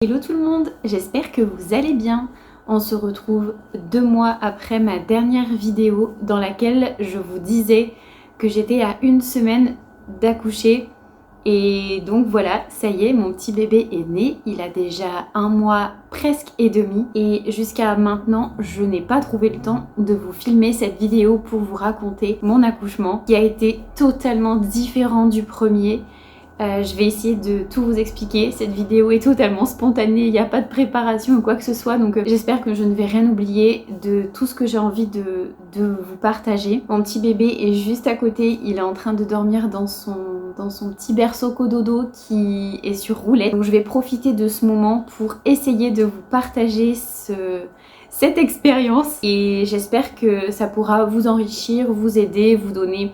Hello tout le monde, j'espère que vous allez bien. On se retrouve 2 mois après ma dernière vidéo dans laquelle je vous disais que j'étais à 1 semaine d'accoucher. Et donc voilà, ça y est, mon petit bébé est né. Il a déjà 1 mois presque et demi. Et jusqu'à maintenant, je n'ai pas trouvé le temps de vous filmer cette vidéo pour vous raconter mon accouchement qui a été totalement différent du premier. Je vais essayer de tout vous expliquer. Cette vidéo est totalement spontanée, il n'y a pas de préparation ou quoi que ce soit, donc j'espère que je ne vais rien oublier de tout ce que j'ai envie de vous partager. Mon petit bébé est juste à côté, il est en train de dormir dans son petit berceau cododo qui est sur roulette. Donc je vais profiter de ce moment pour essayer de vous partager cette expérience et j'espère que ça pourra vous enrichir, vous aider, vous donner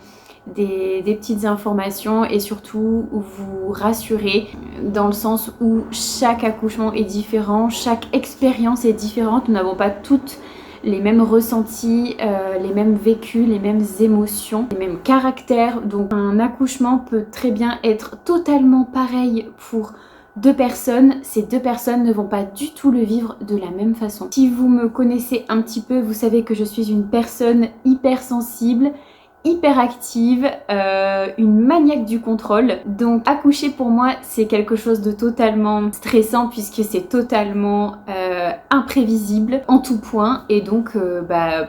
des petites informations et surtout vous rassurer dans le sens où chaque accouchement est différent, chaque expérience est différente, nous n'avons pas toutes les mêmes ressentis, les mêmes vécus, les mêmes émotions, les mêmes caractères. Donc un accouchement peut très bien être totalement pareil pour 2 personnes, ces 2 personnes ne vont pas du tout le vivre de la même façon. Si vous me connaissez un petit peu, vous savez que je suis une personne hypersensible, hyperactive, une maniaque du contrôle. Donc accoucher pour moi c'est quelque chose de totalement stressant puisque c'est totalement imprévisible en tout point et donc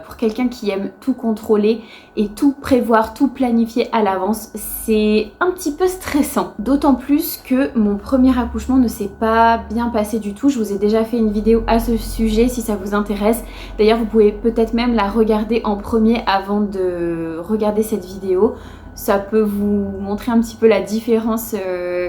pour quelqu'un qui aime tout contrôler et tout prévoir, tout planifier à l'avance, c'est un petit peu stressant. D'autant plus que mon premier accouchement ne s'est pas bien passé du tout. Je vous ai déjà fait une vidéo à ce sujet si ça vous intéresse. D'ailleurs vous pouvez peut-être même la regarder en premier avant de regarder cette vidéo. Ça peut vous montrer un petit peu la différence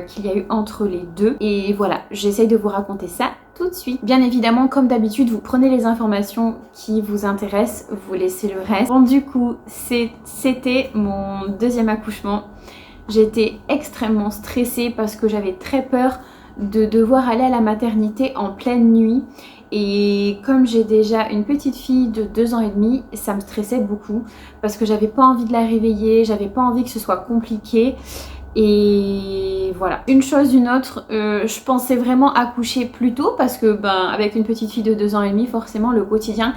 qu'il y a eu entre les deux. Et voilà, j'essaye de vous raconter ça tout de suite. Bien évidemment, comme d'habitude, vous prenez les informations qui vous intéressent, vous laissez le reste. Bon, du coup, c'était mon 2e accouchement. J'étais extrêmement stressée parce que j'avais très peur de devoir aller à la maternité en pleine nuit. Et comme j'ai déjà une petite fille de 2 ans et demi, ça me stressait beaucoup parce que j'avais pas envie de la réveiller, j'avais pas envie que ce soit compliqué. Et voilà, une chose une autre, je pensais vraiment accoucher plus tôt parce que avec une petite fille de 2 ans et demi, forcément le quotidien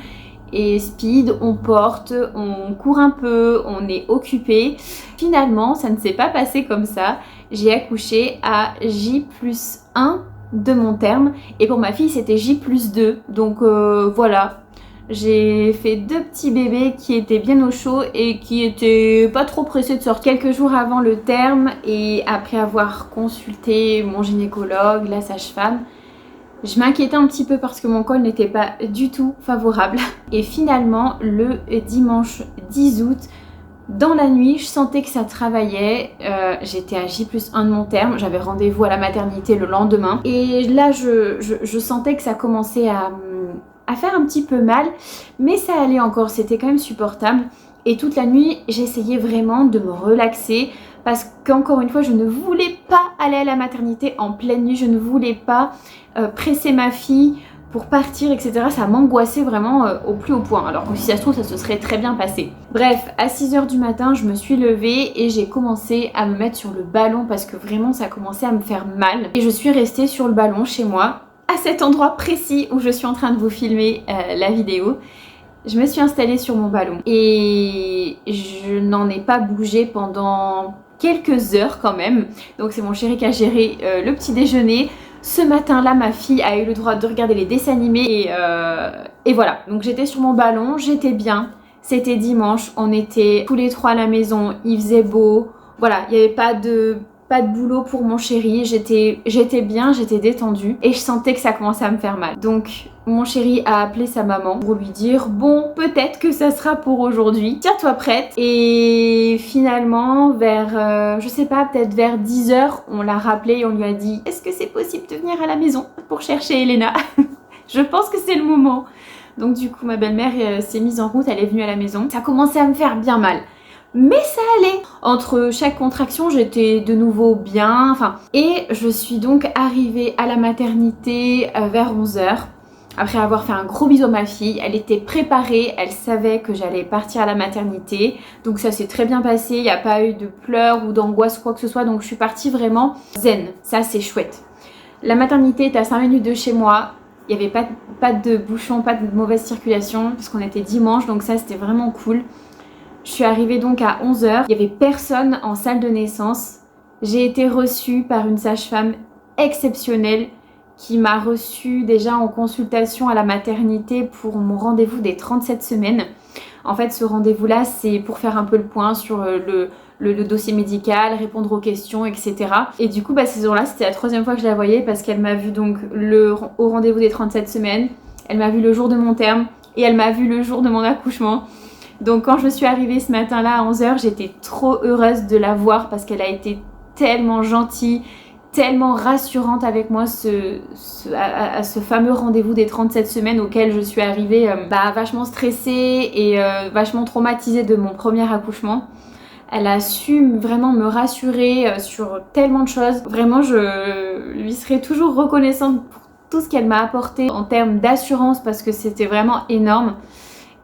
est speed, on porte, on court un peu, on est occupé. Finalement, ça ne s'est pas passé comme ça. J'ai accouché à J+1 de mon terme et pour ma fille c'était J+2. Donc voilà, j'ai fait 2 petits bébés qui étaient bien au chaud et qui étaient pas trop pressés de sortir. Quelques jours avant le terme et après avoir consulté mon gynécologue, la sage-femme, je m'inquiétais un petit peu parce que mon col n'était pas du tout favorable. Et finalement, le dimanche 10 août, dans la nuit, je sentais que ça travaillait. J'étais à J+1 de mon terme. J'avais rendez-vous à la maternité le lendemain. Et là, je sentais que ça commençait à faire un petit peu mal. Mais ça allait encore, c'était quand même supportable. Et toute la nuit, j'essayais vraiment de me relaxer. Parce qu'encore une fois, je ne voulais pas aller à la maternité en pleine nuit. Je ne voulais pas presser ma fille pour partir, etc. Ça m'angoissait vraiment au plus haut point. Alors que si ça se trouve, ça se serait très bien passé. Bref, à 6 h du matin, je me suis levée et j'ai commencé à me mettre sur le ballon parce que vraiment, ça commençait à me faire mal. Et je suis restée sur le ballon chez moi, à cet endroit précis où je suis en train de vous filmer la vidéo. Je me suis installée sur mon ballon et je n'en ai pas bougé pendant quelques heures quand même. Donc c'est mon chéri qui a géré le petit déjeuner. Ce matin-là, ma fille a eu le droit de regarder les dessins animés et voilà. Donc j'étais sur mon ballon, j'étais bien. C'était dimanche, on était tous les 3 à la maison, il faisait beau. Voilà, il n'y avait pas de boulot pour mon chéri, j'étais bien, j'étais détendue et je sentais que ça commençait à me faire mal. Donc mon chéri a appelé sa maman pour lui dire bon, peut-être que ça sera pour aujourd'hui, tiens-toi prête. Et finalement vers je sais pas, peut-être vers 10 h, on l'a rappelé et on lui a dit est-ce que c'est possible de venir à la maison pour chercher Elena? Je pense que c'est le moment. Donc du coup ma belle-mère s'est mise en route, elle est venue à la maison. Ça commençait à me faire bien mal. Mais ça allait. Entre chaque contraction, j'étais de nouveau bien. Et je suis donc arrivée à la maternité vers 11 h. Après avoir fait un gros bisou à ma fille, elle était préparée, elle savait que j'allais partir à la maternité. Donc ça s'est très bien passé, il n'y a pas eu de pleurs ou d'angoisse, quoi que ce soit. Donc je suis partie vraiment zen, ça c'est chouette. La maternité était à 5 minutes de chez moi. Il n'y avait pas de bouchons, pas de mauvaise circulation parce qu'on était dimanche, donc ça c'était vraiment cool. Je suis arrivée donc à 11 h. Il n'y avait personne en salle de naissance. J'ai été reçue par une sage-femme exceptionnelle qui m'a reçue déjà en consultation à la maternité pour mon rendez-vous des 37 semaines. En fait, ce rendez-vous-là, c'est pour faire un peu le point sur le dossier médical, répondre aux questions, etc. Et du coup, ces jours-là, c'était la 3e fois que je la voyais parce qu'elle m'a vu donc au rendez-vous des 37 semaines, elle m'a vu le jour de mon terme et elle m'a vu le jour de mon accouchement. Donc quand je suis arrivée ce matin-là à 11 h, j'étais trop heureuse de la voir parce qu'elle a été tellement gentille, tellement rassurante avec moi à ce fameux rendez-vous des 37 semaines auquel je suis arrivée vachement stressée et vachement traumatisée de mon premier accouchement. Elle a su vraiment me rassurer sur tellement de choses. Vraiment, je lui serai toujours reconnaissante pour tout ce qu'elle m'a apporté en termes d'assurance parce que c'était vraiment énorme.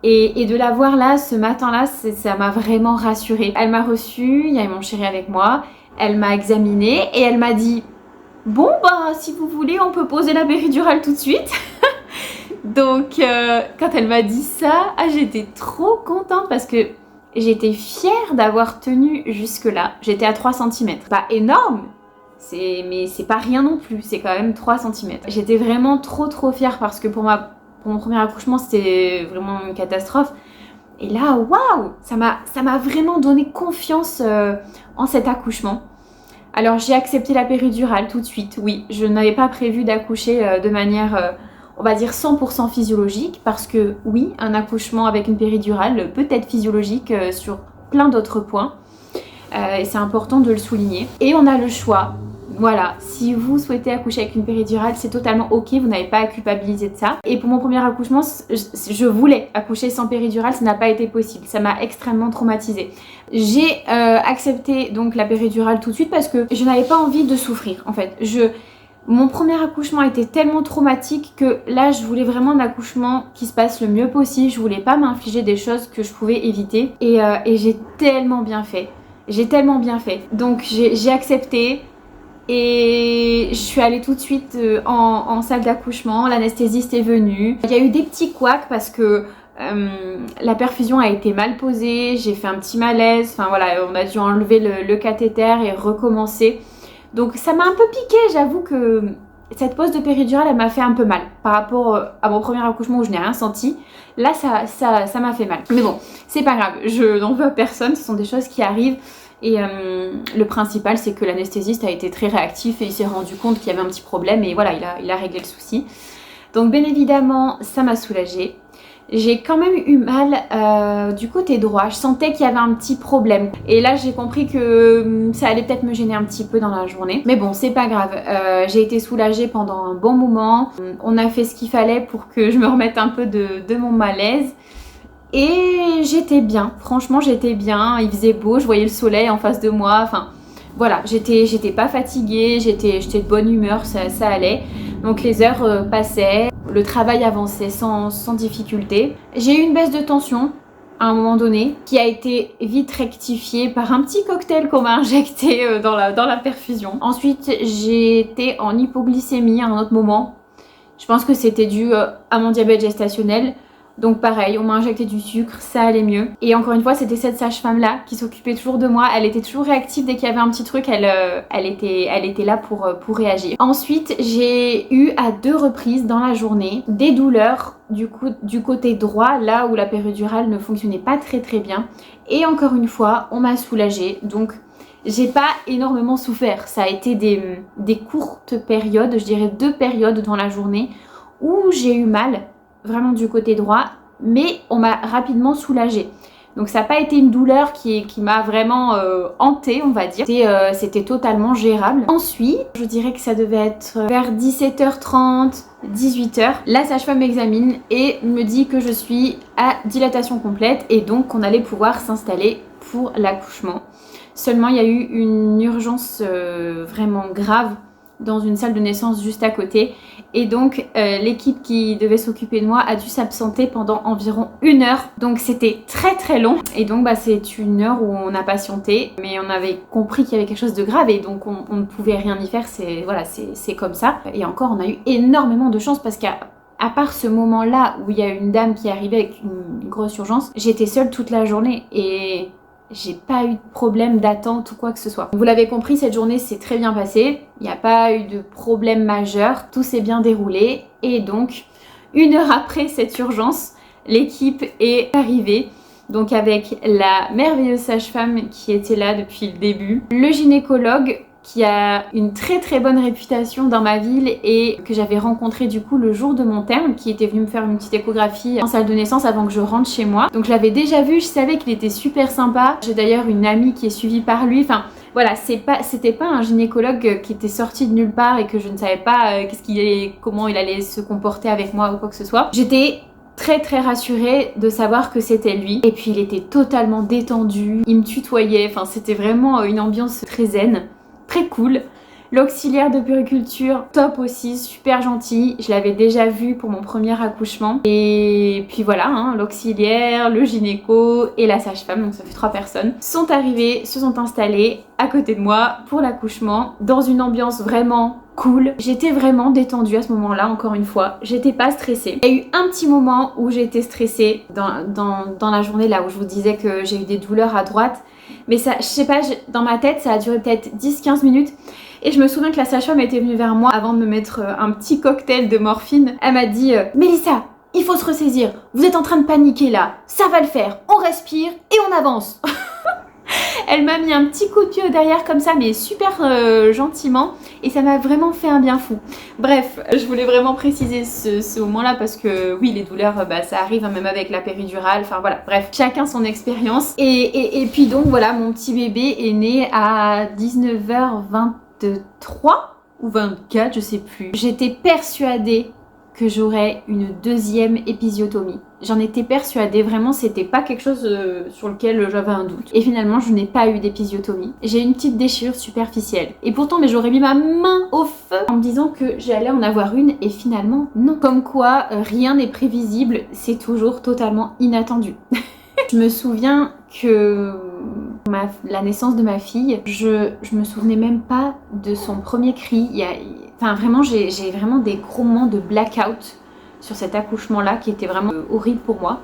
Et de la voir là, ce matin-là, ça m'a vraiment rassurée. Elle m'a reçue, il y avait mon chéri avec moi, elle m'a examinée et elle m'a dit « Bon, si vous voulez, on peut poser la péridurale tout de suite. » Donc, quand elle m'a dit ça, j'étais trop contente parce que j'étais fière d'avoir tenu jusque-là. J'étais à 3 cm. Pas énorme, mais c'est pas rien non plus, c'est quand même 3 cm. J'étais vraiment trop fière parce que pour mon premier accouchement, c'était vraiment une catastrophe. Et là, waouh, ça m'a vraiment donné confiance en cet accouchement. Alors j'ai accepté la péridurale tout de suite, oui. Je n'avais pas prévu d'accoucher de manière, on va dire 100% physiologique parce que oui, un accouchement avec une péridurale peut être physiologique sur plein d'autres points. Et c'est important de le souligner. Et on a le choix. Voilà, si vous souhaitez accoucher avec une péridurale, c'est totalement ok, vous n'avez pas à culpabiliser de ça. Et pour mon premier accouchement, je voulais accoucher sans péridurale, ça n'a pas été possible, ça m'a extrêmement traumatisée. J'ai accepté donc la péridurale tout de suite parce que je n'avais pas envie de souffrir en fait. Mon premier accouchement était tellement traumatique que là je voulais vraiment un accouchement qui se passe le mieux possible, je voulais pas m'infliger des choses que je pouvais éviter et j'ai tellement bien fait. J'ai tellement bien fait. Donc j'ai accepté. Et je suis allée tout de suite en salle d'accouchement, l'anesthésiste est venue. Il y a eu des petits couacs parce que la perfusion a été mal posée, j'ai fait un petit malaise, enfin voilà, on a dû enlever le cathéter et recommencer. Donc ça m'a un peu piqué, j'avoue que cette pose de péridurale, elle m'a fait un peu mal par rapport à mon premier accouchement où je n'ai rien senti. Là, ça m'a fait mal. Mais bon, c'est pas grave, je n'en veux à personne, ce sont des choses qui arrivent. Et le principal, c'est que l'anesthésiste a été très réactif et il s'est rendu compte qu'il y avait un petit problème et voilà, il a réglé le souci. Donc bien évidemment, ça m'a soulagée. J'ai quand même eu mal du côté droit, je sentais qu'il y avait un petit problème. Et là, j'ai compris que ça allait peut-être me gêner un petit peu dans la journée. Mais bon, c'est pas grave, j'ai été soulagée pendant un bon moment. On a fait ce qu'il fallait pour que je me remette un peu de mon malaise. Et j'étais bien, franchement j'étais bien, il faisait beau, je voyais le soleil en face de moi, enfin voilà, j'étais pas fatiguée, j'étais de bonne humeur, ça allait. Donc les heures passaient, le travail avançait sans difficulté. J'ai eu une baisse de tension à un moment donné qui a été vite rectifiée par un petit cocktail qu'on m'a injecté dans la perfusion. Ensuite j'ai été en hypoglycémie à un autre moment, je pense que c'était dû à mon diabète gestationnel. Donc pareil, on m'a injecté du sucre, ça allait mieux. Et encore une fois, c'était cette sage-femme-là qui s'occupait toujours de moi. Elle était toujours réactive dès qu'il y avait un petit truc, elle était là pour réagir. Ensuite, j'ai eu à 2 reprises dans la journée des douleurs du côté droit, là où la péridurale ne fonctionnait pas très bien. Et encore une fois, on m'a soulagée. Donc j'ai pas énormément souffert. Ça a été des courtes périodes, je dirais 2 périodes dans la journée où j'ai eu mal. Vraiment du côté droit, mais on m'a rapidement soulagée. Donc ça n'a pas été une douleur qui m'a vraiment hantée, on va dire. C'était totalement gérable. Ensuite, je dirais que ça devait être vers 17h30, 18h. La sage-femme m'examine et me dit que je suis à dilatation complète et donc qu'on allait pouvoir s'installer pour l'accouchement. Seulement, il y a eu une urgence vraiment grave dans une salle de naissance juste à côté. Et donc l'équipe qui devait s'occuper de moi a dû s'absenter pendant environ 1 heure. Donc c'était très très long. Et donc bah, c'est 1 heure où on a patienté. Mais on avait compris qu'il y avait quelque chose de grave et donc on ne pouvait rien y faire. Voilà, c'est comme ça. Et encore, on a eu énormément de chance parce qu'à part ce moment-là où il y a une dame qui est arrivée avec une grosse urgence, j'étais seule toute la journée et j'ai pas eu de problème d'attente ou quoi que ce soit. Vous l'avez compris, cette journée s'est très bien passée. Il n'y a pas eu de problème majeur. Tout s'est bien déroulé. Et donc, 1 heure après cette urgence, l'équipe est arrivée. Donc avec la merveilleuse sage-femme qui était là depuis le début, le gynécologue qui a une très très bonne réputation dans ma ville et que j'avais rencontré du coup le jour de mon terme, qui était venu me faire une petite échographie en salle de naissance avant que je rentre chez moi. Donc je l'avais déjà vu, je savais qu'il était super sympa. J'ai d'ailleurs une amie qui est suivie par lui. Enfin voilà, c'était pas un gynécologue qui était sorti de nulle part et que je ne savais pas comment il allait se comporter avec moi ou quoi que ce soit. J'étais très très rassurée de savoir que c'était lui. Et puis il était totalement détendu, il me tutoyait, enfin c'était vraiment une ambiance très zen. Très cool. L'auxiliaire de puériculture, top aussi, super gentil. Je l'avais déjà vu pour mon premier accouchement. Et puis voilà, hein, l'auxiliaire, le gynéco et la sage-femme, donc ça fait 3 personnes, sont arrivés, se sont installés à côté de moi pour l'accouchement, dans une ambiance vraiment cool. J'étais vraiment détendue à ce moment-là, encore une fois. J'étais pas stressée. Il y a eu un petit moment où j'étais stressée dans la journée là où je vous disais que j'ai eu des douleurs à droite. Mais ça, je sais pas, dans ma tête, ça a duré peut-être 10-15 minutes. Et je me souviens que la sage-femme était venue vers moi avant de me mettre un petit cocktail de morphine. Elle m'a dit « Mélissa, il faut se ressaisir. Vous êtes en train de paniquer là. Ça va le faire. On respire et on avance. » Elle m'a mis un petit coup de pied au derrière comme ça, mais super gentiment. Et ça m'a vraiment fait un bien fou. Bref, je voulais vraiment préciser ce moment-là parce que oui, les douleurs, bah, ça arrive hein, même avec la péridurale. Enfin voilà, bref, chacun son expérience. Et puis donc voilà, mon petit bébé est né à 19h23 ou 24, je sais plus. J'étais persuadée que j'aurais une 2e épisiotomie. J'en étais persuadée, vraiment c'était pas quelque chose sur lequel j'avais un doute. Et finalement je n'ai pas eu d'épisiotomie. J'ai une petite déchirure superficielle. Et pourtant mais j'aurais mis ma main au feu en me disant que j'allais en avoir une et finalement non. Comme quoi rien n'est prévisible, c'est toujours totalement inattendu. Je me souviens que la naissance de ma fille, je me souvenais même pas de son premier cri. Enfin vraiment j'ai vraiment des gros moments de blackout sur cet accouchement là qui était vraiment horrible pour moi.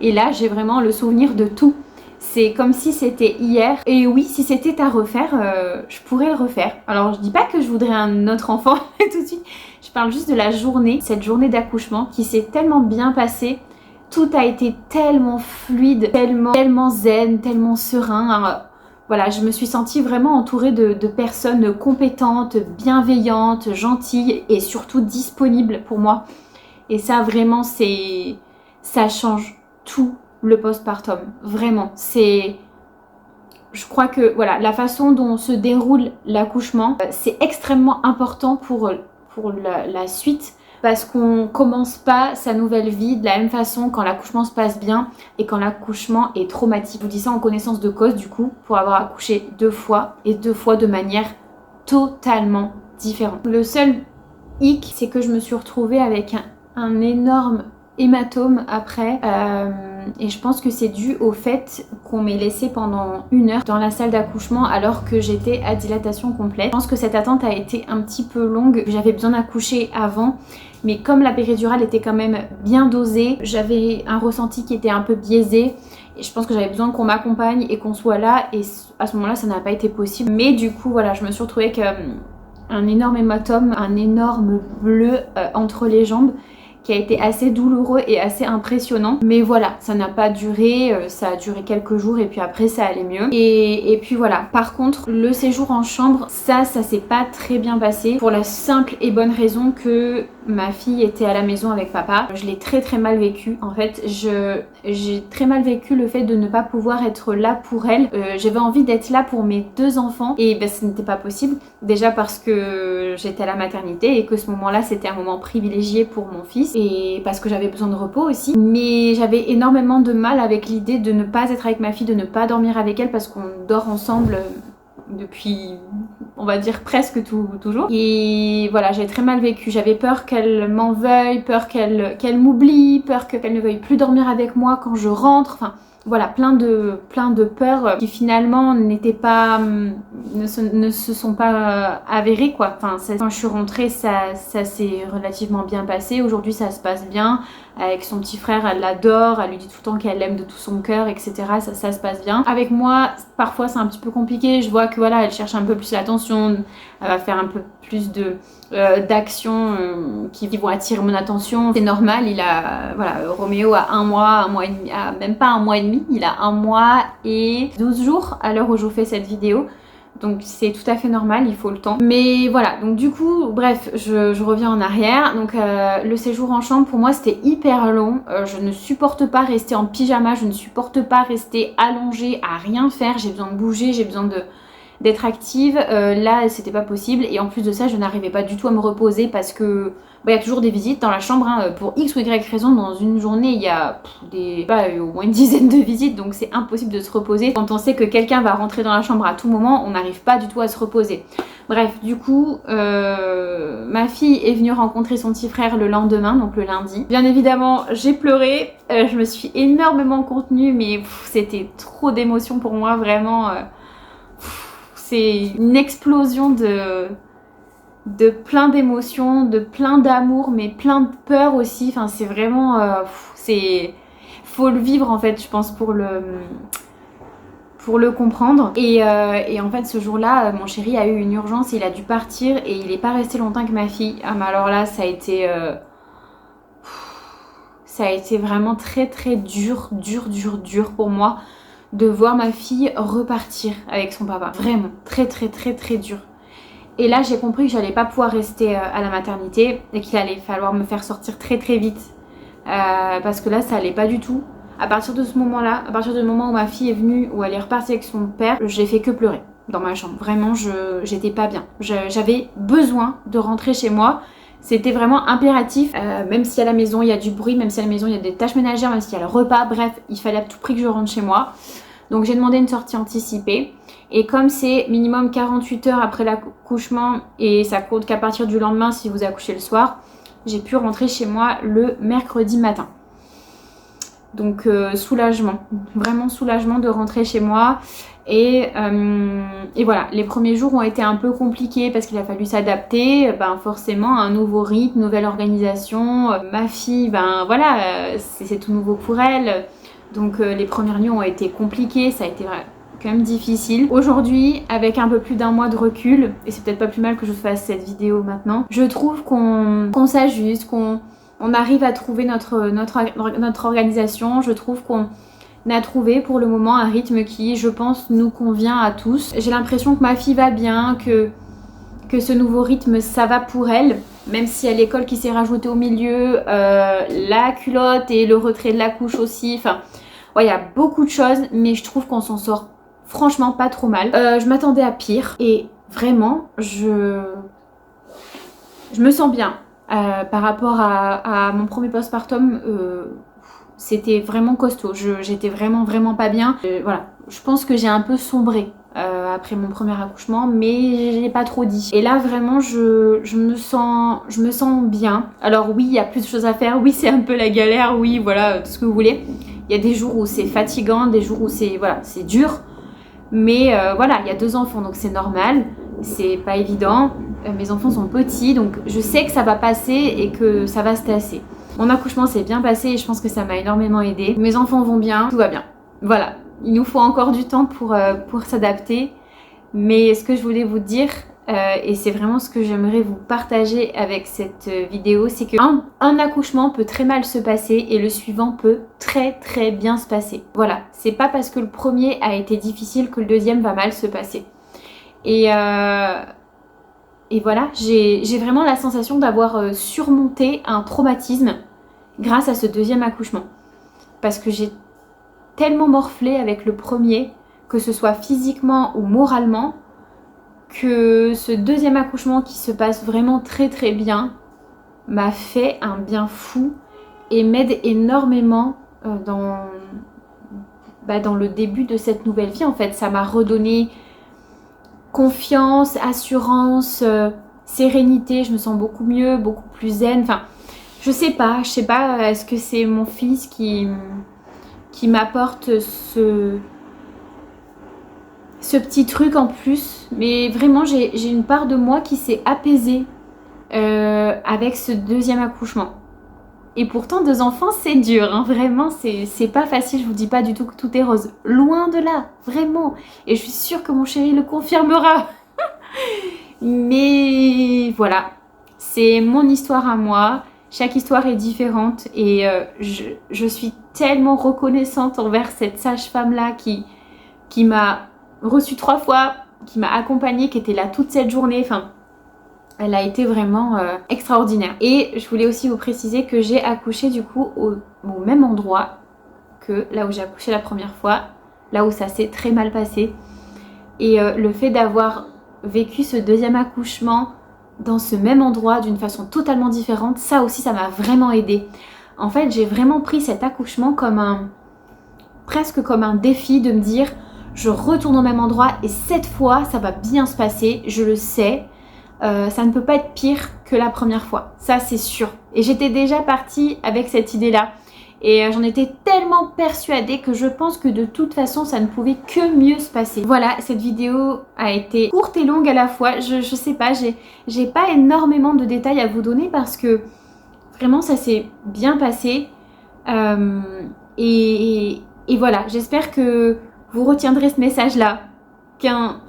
Et là j'ai vraiment le souvenir de tout. C'est comme si c'était hier. Et oui, si c'était à refaire, je pourrais le refaire. Alors je dis pas que je voudrais un autre enfant tout de suite. Je parle juste de la journée, cette journée d'accouchement qui s'est tellement bien passée. Tout a été tellement fluide, tellement zen, tellement serein. Alors, voilà, je me suis sentie vraiment entourée de personnes compétentes, bienveillantes, gentilles et surtout disponibles pour moi. Et ça vraiment, ça change tout le postpartum. Vraiment, je crois que voilà, la façon dont se déroule l'accouchement, c'est extrêmement important pour la suite. Parce qu'on commence pas sa nouvelle vie de la même façon quand l'accouchement se passe bien et quand l'accouchement est traumatique. Je vous dis ça en connaissance de cause du coup, pour avoir accouché 2 fois et 2 fois de manière totalement différente. Le seul hic, c'est que je me suis retrouvée avec un énorme hématome après et je pense que c'est dû au fait qu'on m'ait laissé pendant 1 heure dans la salle d'accouchement alors que j'étais à dilatation complète. Je pense que cette attente a été un petit peu longue, j'avais besoin d'accoucher avant mais comme la péridurale était quand même bien dosée, j'avais un ressenti qui était un peu biaisé et je pense que j'avais besoin qu'on m'accompagne et qu'on soit là et à ce moment-là ça n'a pas été possible. Mais du coup voilà, je me suis retrouvée avec un énorme hématome, un énorme bleu entre les jambes qui a été assez douloureux et assez impressionnant. Mais voilà, ça n'a pas duré, ça a duré quelques jours et puis après ça allait mieux. Et puis voilà, par contre le séjour en chambre, ça s'est pas très bien passé pour la simple et bonne raison que ma fille était à la maison avec papa. Je l'ai très très mal vécu. En fait, j'ai très mal vécu le fait de ne pas pouvoir être là pour elle. J'avais envie d'être là pour mes 2 enfants et ben, ce n'était pas possible. Déjà parce que j'étais à la maternité et que ce moment-là c'était un moment privilégié pour mon fils et parce que j'avais besoin de repos aussi. Mais j'avais énormément de mal avec l'idée de ne pas être avec ma fille, de ne pas dormir avec elle parce qu'on dort ensemble depuis on va dire presque toujours. Et voilà, j'ai très mal vécu. J'avais peur qu'elle m'en veuille, peur qu'elle m'oublie, peur qu'elle ne veuille plus dormir avec moi quand je rentre. Enfin, voilà, plein de peurs qui finalement n'étaient pas, ne se sont pas avérées quoi. Enfin, quand je suis rentrée, ça s'est relativement bien passé. Aujourd'hui, ça se passe bien. Avec son petit frère, elle l'adore, elle lui dit tout le temps qu'elle l'aime de tout son cœur, etc. Ça se passe bien. Avec moi, parfois c'est un petit peu compliqué. Je vois que voilà, elle cherche un peu plus l'attention, elle va faire un peu plus d'actions qui vont attirer mon attention. C'est normal, voilà, Roméo a un mois et demi, même pas un mois et demi, il a 1 mois et 12 jours à l'heure où je vous fais cette vidéo. Donc c'est tout à fait normal, il faut le temps. Mais voilà, donc du coup, bref, je reviens en arrière. Donc le séjour en chambre, pour moi, c'était hyper long. Je ne supporte pas rester en pyjama, je ne supporte pas rester allongée à rien faire. J'ai besoin de bouger, j'ai besoin d'être active. Là, c'était pas possible. Et en plus de ça, je n'arrivais pas du tout à me reposer parce que il y a toujours des visites dans la chambre. Hein. Pour X ou Y raison, dans une journée, il y a au moins une dizaine de visites. Donc c'est impossible de se reposer. Quand on sait que quelqu'un va rentrer dans la chambre à tout moment, on n'arrive pas du tout à se reposer. Bref, du coup, ma fille est venue rencontrer son petit frère le lendemain, donc le lundi. Bien évidemment, j'ai pleuré. Je me suis énormément contenue, mais c'était trop d'émotions pour moi, vraiment. C'est une explosion de plein d'émotions, de plein d'amour, mais plein de peur aussi. Enfin, c'est vraiment... faut le vivre en fait, je pense, pour le comprendre. Et en fait, ce jour-là, mon chéri a eu une urgence, il a dû partir et il n'est pas resté longtemps que ma fille. Ah, mais alors là, ça a été vraiment très très dur pour moi de voir ma fille repartir avec son papa. Vraiment, très très très très dur. Et là, j'ai compris que j'allais pas pouvoir rester à la maternité et qu'il allait falloir me faire sortir très très vite. Parce que là, ça allait pas du tout. À partir de ce moment-là, à partir du moment où ma fille est venue, où elle est repartie avec son père, j'ai fait que pleurer dans ma chambre. Vraiment, j'étais pas bien. J'avais besoin de rentrer chez moi. C'était vraiment impératif, même si à la maison il y a du bruit, même si à la maison il y a des tâches ménagères, même s'il y a le repas, bref, il fallait à tout prix que je rentre chez moi. Donc j'ai demandé une sortie anticipée. Et comme c'est minimum 48 heures après l'accouchement et ça compte qu'à partir du lendemain si vous accouchez le soir, j'ai pu rentrer chez moi le mercredi matin. Donc soulagement, vraiment soulagement de rentrer chez moi. Et voilà, les premiers jours ont été un peu compliqués parce qu'il a fallu s'adapter, forcément un nouveau rythme, nouvelle organisation. Ma fille, voilà, c'est tout nouveau pour elle. Donc les premières nuits ont été compliquées, ça a été quand même difficile. Aujourd'hui, avec un peu plus d'1 mois de recul, et c'est peut-être pas plus mal que je fasse cette vidéo maintenant, je trouve qu'on s'ajuste, qu'on arrive à trouver notre organisation. Je trouve qu'on a trouvé pour le moment un rythme qui, je pense, nous convient à tous. J'ai l'impression que ma fille va bien, que ce nouveau rythme, ça va pour elle. Même si il y a l'école qui s'est rajoutée au milieu, la culotte et le retrait de la couche aussi. Enfin, ouais, il y a beaucoup de choses, mais je trouve qu'on s'en sort franchement pas trop mal. Je m'attendais à pire et vraiment, je me sens bien. Par rapport à mon premier postpartum, c'était vraiment costaud. J'étais vraiment pas bien. Voilà, je pense que j'ai un peu sombré après mon premier accouchement, mais je l'ai pas trop dit. Et là vraiment je me sens bien. Alors oui, il y a plus de choses à faire, oui c'est un peu la galère, oui voilà, tout ce que vous voulez. Il y a des jours où c'est fatigant, des jours où c'est dur. Mais voilà, il y a 2 enfants donc c'est normal, c'est pas évident. Mes enfants sont petits donc je sais que ça va passer et que ça va se tasser. Mon accouchement s'est bien passé et je pense que ça m'a énormément aidé. Mes enfants vont bien, tout va bien. Voilà, il nous faut encore du temps pour s'adapter. Mais ce que je voulais vous dire, et c'est vraiment ce que j'aimerais vous partager avec cette vidéo, c'est qu'un accouchement peut très mal se passer et le suivant peut très bien se passer. Voilà, c'est pas parce que le premier a été difficile que le deuxième va mal se passer. Et voilà, j'ai vraiment la sensation d'avoir surmonté un traumatisme grâce à ce deuxième accouchement. Parce que j'ai tellement morflé avec le premier, que ce soit physiquement ou moralement, que ce deuxième accouchement qui se passe vraiment très bien m'a fait un bien fou et m'aide énormément dans le début de cette nouvelle vie. En fait, ça m'a redonné confiance, assurance, sérénité. Je me sens beaucoup mieux, beaucoup plus zen. Enfin, je sais pas, est-ce que c'est mon fils qui m'apporte ce petit truc en plus. Mais vraiment, j'ai une part de moi qui s'est apaisée avec ce deuxième accouchement. Et pourtant, 2 enfants, c'est dur, hein, vraiment, c'est pas facile. Je vous dis pas du tout que tout est rose. Loin de là, vraiment. Et je suis sûre que mon chéri le confirmera. Mais voilà, c'est mon histoire à moi. Chaque histoire est différente et je suis tellement reconnaissante envers cette sage-femme-là qui m'a reçue 3 fois, qui m'a accompagnée, qui était là toute cette journée. Enfin, elle a été vraiment extraordinaire. Et je voulais aussi vous préciser que j'ai accouché du coup au même endroit que là où j'ai accouché la première fois, là où ça s'est très mal passé. Et le fait d'avoir vécu ce deuxième accouchement dans ce même endroit d'une façon totalement différente, ça aussi ça m'a vraiment aidée. En fait, j'ai vraiment pris cet accouchement comme presque comme un défi de me dire je retourne au même endroit et cette fois ça va bien se passer, je le sais. Ça ne peut pas être pire que la première fois, ça c'est sûr. Et j'étais déjà partie avec cette idée-là. Et j'en étais tellement persuadée que je pense que de toute façon ça ne pouvait que mieux se passer. Voilà, cette vidéo a été courte et longue à la fois. Je sais pas, j'ai pas énormément de détails à vous donner parce que vraiment ça s'est bien passé. Et voilà, j'espère que vous retiendrez ce message-là. Qu'un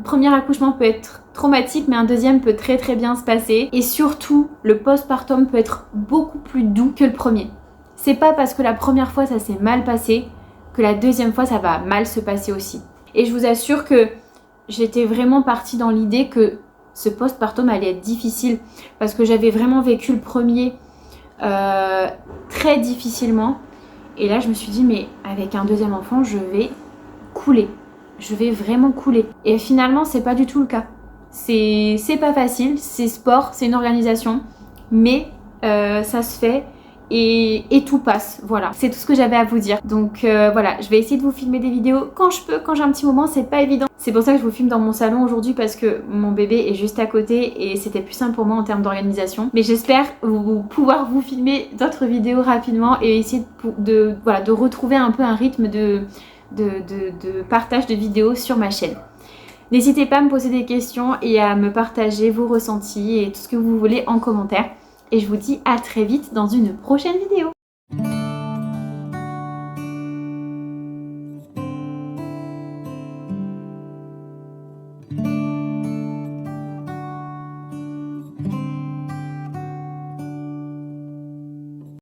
premier accouchement peut être traumatique, mais un deuxième peut très très bien se passer. Et surtout, le postpartum peut être beaucoup plus doux que le premier. C'est pas parce que la première fois ça s'est mal passé que la deuxième fois ça va mal se passer aussi. Et je vous assure que j'étais vraiment partie dans l'idée que ce postpartum allait être difficile parce que j'avais vraiment vécu le premier très difficilement. Et là je me suis dit mais avec un deuxième enfant je vais couler. Je vais vraiment couler. Et finalement c'est pas du tout le cas. C'est pas facile, c'est sport, c'est une organisation, mais ça se fait. Et tout passe, voilà, c'est tout ce que j'avais à vous dire. Donc voilà, je vais essayer de vous filmer des vidéos quand je peux, quand j'ai un petit moment, c'est pas évident. C'est pour ça que je vous filme dans mon salon aujourd'hui parce que mon bébé est juste à côté et c'était plus simple pour moi en termes d'organisation. Mais j'espère pouvoir vous filmer d'autres vidéos rapidement et essayer de retrouver un peu un rythme de partage de vidéos sur ma chaîne. N'hésitez pas à me poser des questions et à me partager vos ressentis et tout ce que vous voulez en commentaire. Et je vous dis à très vite dans une prochaine vidéo.